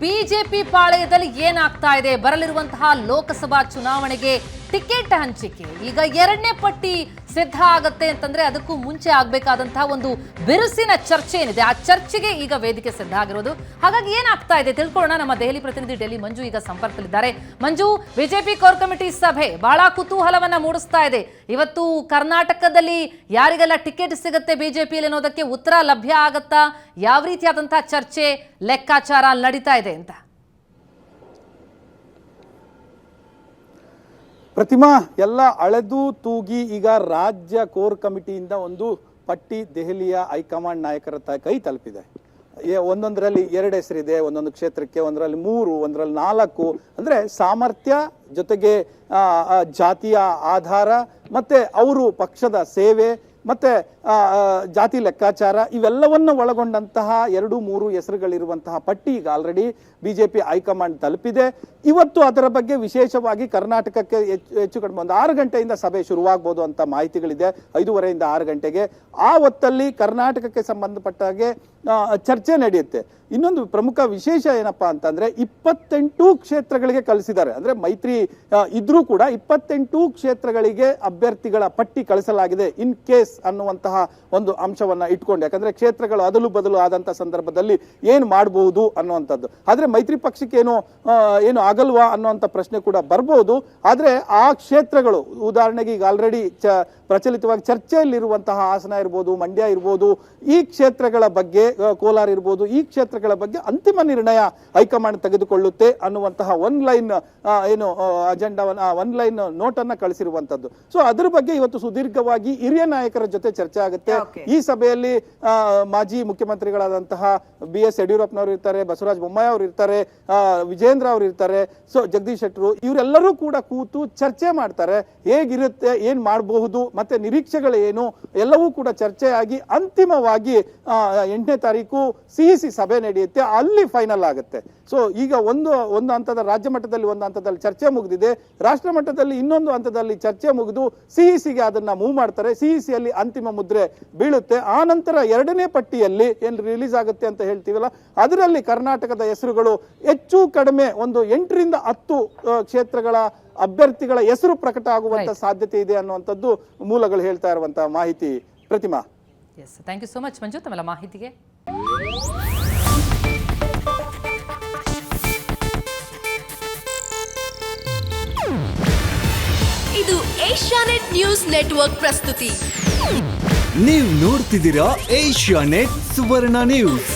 BJP ಪಾಳೆಯದಲ್ಲಿ ಏನಾಗ್ತಾ ಇದೆ, ಬರಲಿರುವಂತಹ ಲೋಕಸಭಾ ಚುನಾವಣೆಗೆ ಟಿಕೆಟ್ ಹಂಚಿಕೆ ಈಗ ಎರಡನೇ ಪಟ್ಟಿ ಸಿದ್ಧ ಆಗತ್ತೆ ಅಂತಂದ್ರೆ ಅದಕ್ಕೂ ಮುಂಚೆ ಆಗಬೇಕಾದಂತಹ ಒಂದು ಬಿರುಸಿನ ಚರ್ಚೆ ಏನಿದೆ, ಆ ಚರ್ಚೆಗೆ ಈಗ ವೇದಿಕೆ ಸಿದ್ಧ ಆಗಿರೋದು. ಹಾಗಾಗಿ ಏನಾಗ್ತಾ ಇದೆ ತಿಳ್ಕೊಳ್ಳೋಣ. ನಮ್ಮ ದೆಹಲಿ ಪ್ರತಿನಿಧಿ ಡೆಲ್ಲಿ ಮಂಜು ಈಗ ಸಂಪರ್ಕದಲ್ಲಿದ್ದಾರೆ. ಮಂಜು, ಬಿಜೆಪಿ ಕೋರ್ ಕಮಿಟಿ ಸಭೆ ಬಹಳ ಕುತೂಹಲವನ್ನ ಮೂಡಿಸ್ತಾ ಇದೆ. ಇವತ್ತು ಕರ್ನಾಟಕದಲ್ಲಿ ಯಾರಿಗೆಲ್ಲ ಟಿಕೆಟ್ ಸಿಗುತ್ತೆ ಬಿಜೆಪಿಯಲ್ಲಿ ಅನ್ನೋದಕ್ಕೆ ಉತ್ತರ ಲಭ್ಯ ಆಗತ್ತಾ? ಯಾವ ರೀತಿಯಾದಂತಹ ಚರ್ಚೆ ಲೆಕ್ಕಾಚಾರ ನಡೀತಾ ಇದೆ ಅಂತ? ಪ್ರತಿಮಾ, ಎಲ್ಲ ಅಳೆದು ತೂಗಿ ಈಗ ರಾಜ್ಯ ಕೋರ್ ಕಮಿಟಿಯಿಂದ ಒಂದು ಪಟ್ಟಿ ದೆಹಲಿಯ ಹೈಕಮಾಂಡ್ ನಾಯಕರ ಕೈ ತಲುಪಿದೆ. ಒಂದೊಂದರಲ್ಲಿ 2 ಹೆಸರಿದೆ, ಒಂದೊಂದು ಕ್ಷೇತ್ರಕ್ಕೆ, ಒಂದರಲ್ಲಿ 3, ಒಂದರಲ್ಲಿ 4. ಅಂದ್ರೆ ಸಾಮರ್ಥ್ಯ ಜೊತೆಗೆ ಜಾತಿಯ ಆಧಾರ ಮತ್ತೆ ಅವರು ಪಕ್ಷದ ಸೇವೆ ಮತ್ತೆ ಜಾತಿ ಲೆಕ್ಕಾಚಾರ ಇವೆಲ್ಲವನ್ನು ಒಳಗೊಂಡಂತಹ 2-3 ಹೆಸರುಗಳಿರುವಂತಹ ಪಟ್ಟಿ ಈಗ ಆಲ್ರೆಡಿ ಬಿಜೆಪಿ ಹೈಕಮಾಂಡ್ ತಲುಪಿದೆ. ಇವತ್ತು ಅದರ ಬಗ್ಗೆ ವಿಶೇಷವಾಗಿ ಕರ್ನಾಟಕಕ್ಕೆ ಹೆಚ್ಚು ಕಡಿಮೆ ಒಂದು 6 ಗಂಟೆಯಿಂದ ಸಭೆ ಶುರುವಾಗಬಹುದು ಅಂತ ಮಾಹಿತಿಗಳಿದೆ. 5:30ಯಿಂದ 6 ಗಂಟೆಗೆ ಆ ಹೊತ್ತಲ್ಲಿ ಕರ್ನಾಟಕಕ್ಕೆ ಸಂಬಂಧಪಟ್ಟ ಹಾಗೆ ಚರ್ಚೆ ನಡೆಯುತ್ತೆ. ಇನ್ನೊಂದು ಪ್ರಮುಖ ವಿಶೇಷ ಏನಪ್ಪಾ ಅಂತಂದ್ರೆ 28 ಕ್ಷೇತ್ರಗಳಿಗೆ ಕಳಿಸಿದ್ದಾರೆ. ಅಂದ್ರೆ ಮೈತ್ರಿ ಇದ್ರೂ ಕೂಡ 28 ಕ್ಷೇತ್ರಗಳಿಗೆ ಅಭ್ಯರ್ಥಿಗಳ ಪಟ್ಟಿ ಕಳಿಸಲಾಗಿದೆ ಇನ್ ಕೇಸ್ ಅನ್ನುವಂತಹ ಒಂದು ಅಂಶವನ್ನ ಇಟ್ಕೊಂಡು. ಯಾಕಂದ್ರೆ ಕ್ಷೇತ್ರಗಳು ಅದಲು ಬದಲು ಆದಂತ ಸಂದರ್ಭದಲ್ಲಿ ಏನ್ ಮಾಡಬಹುದು ಅನ್ನುವಂಥದ್ದು. ಆದ್ರೆ ಮೈತ್ರಿ ಪಕ್ಷಕ್ಕೆ ಏನು ಆಗಲ್ವಾ ಅನ್ನುವಂಥ ಪ್ರಶ್ನೆ ಕೂಡ ಬರ್ಬೋದು. ಆದ್ರೆ ಆ ಕ್ಷೇತ್ರಗಳು ಉದಾಹರಣೆಗೆ ಈಗ ಆಲ್ರೆಡಿ ಪ್ರಚಲಿತವಾಗಿ ಚರ್ಚೆಯಲ್ಲಿರುವಂತಹ ಹಾಸನ ಇರ್ಬೋದು, ಮಂಡ್ಯ ಇರ್ಬೋದು, ಈ ಕ್ಷೇತ್ರಗಳ ಬಗ್ಗೆ, ಕೋಲಾರ ಇರ್ಬೋದು, ಈ ಕ್ಷೇತ್ರಗಳ ಬಗ್ಗೆ ಅಂತಿಮ ನಿರ್ಣಯ ಹೈಕಮಾಂಡ್ ತೆಗೆದುಕೊಳ್ಳುತ್ತೆ ಅನ್ನುವಂತಹ ಒನ್-ಲೈನ್ ಅಜೆಂಡಾವನ್ನ, ಒನ್-ಲೈನ್ ನೋಟ್ ಅನ್ನ ಕಳಿಸಿರುವಂತದ್ದು. ಸೊ ಅದ್ರ ಬಗ್ಗೆ ಇವತ್ತು ಸುದೀರ್ಘವಾಗಿ ಹಿರಿಯ ನಾಯಕರ ಜೊತೆ ಚರ್ಚೆ ಆಗುತ್ತೆ. ಈ ಸಭೆಯಲ್ಲಿ ಮಾಜಿ ಮುಖ್ಯಮಂತ್ರಿಗಳಾದಂತಹ BS ಯಡಿಯೂರಪ್ಪನವರು ಇರ್ತಾರೆ, ಬಸವರಾಜ ಬೊಮ್ಮಾಯಿ ಅವರು ಇರ್ತಾರೆ, ವಿಜೇಂದ್ರ ಅವರು ಇರ್ತಾರೆ, ಸೊ ಜಗದೀಶ್ ಶೆಟ್ಟರು, ಇವರೆಲ್ಲರೂ ಕೂಡ ಕೂತು ಚರ್ಚೆ ಮಾಡ್ತಾರೆ. ಹೇಗಿರುತ್ತೆ, ಏನ್ ಮಾಡಬಹುದು, ಮತ್ತೆ ನಿರೀಕ್ಷೆಗಳು ಏನು, ಎಲ್ಲವೂ ಕೂಡ ಚರ್ಚೆಯಾಗಿ ಅಂತಿಮವಾಗಿ 8ನೇ ತಾರೀಕು CEC ಸಭೆ ನಡೆಯುತ್ತೆ. ಅಲ್ಲಿ ಫೈನಲ್ ಆಗುತ್ತೆ. ಸೊ ಈಗ ಒಂದು ಹಂತದ ರಾಜ್ಯ ಮಟ್ಟದಲ್ಲಿ ಒಂದು ಹಂತದಲ್ಲಿ ಚರ್ಚೆ ಮುಗಿದಿದೆ, ರಾಷ್ಟ್ರ ಮಟ್ಟದಲ್ಲಿ ಇನ್ನೊಂದು ಹಂತದಲ್ಲಿ ಚರ್ಚೆ ಮುಗಿದು CECಗೆ ಅದನ್ನ ಮೂವ್ ಮಾಡ್ತಾರೆ. CECಯಲ್ಲಿ ಅಂತಿಮ ಮುದ್ರೆ ಬೀಳುತ್ತೆ. ಆ ನಂತರ 2ನೇ ಪಟ್ಟಿಯಲ್ಲಿ ಏನ್ ರಿಲೀಸ್ ಆಗುತ್ತೆ ಅಂತ ಹೇಳ್ತೀವಲ್ಲ, ಅದರಲ್ಲಿ ಕರ್ನಾಟಕದ ಹೆಸರುಗಳು ಹೆಚ್ಚು ಕಡಿಮೆ ಒಂದು 8ರಿಂದ 10 ಕ್ಷೇತ್ರಗಳ ಅಭ್ಯರ್ಥಿಗಳ ಹೆಸರು ಪ್ರಕಟ ಆಗುವಂತ ಸಾಧ್ಯತೆ ಇದೆ ಅನ್ನುವಂಥದ್ದು ಮೂಲಗಳು ಹೇಳ್ತಾ ಇರುವಂತಹ ಮಾಹಿತಿ. ಪ್ರತಿಮಾ, ಥ್ಯಾಂಕ್ ಯು ಸೋ ಮಚ್ ಮಂಜು ತಮ್ಮೆಲ್ಲ ಮಾಹಿತಿಗೆ. ಇದು ಏಷ್ಯಾನೆಟ್ ನ್ಯೂಸ್ ನೆಟ್ವರ್ಕ್ ಪ್ರಸ್ತುತಿ. ನೀವು ನೋಡ್ತಿದ್ದೀರಾ ಏಷ್ಯಾನೆಟ್ ಸುವರ್ಣ ನ್ಯೂಸ್.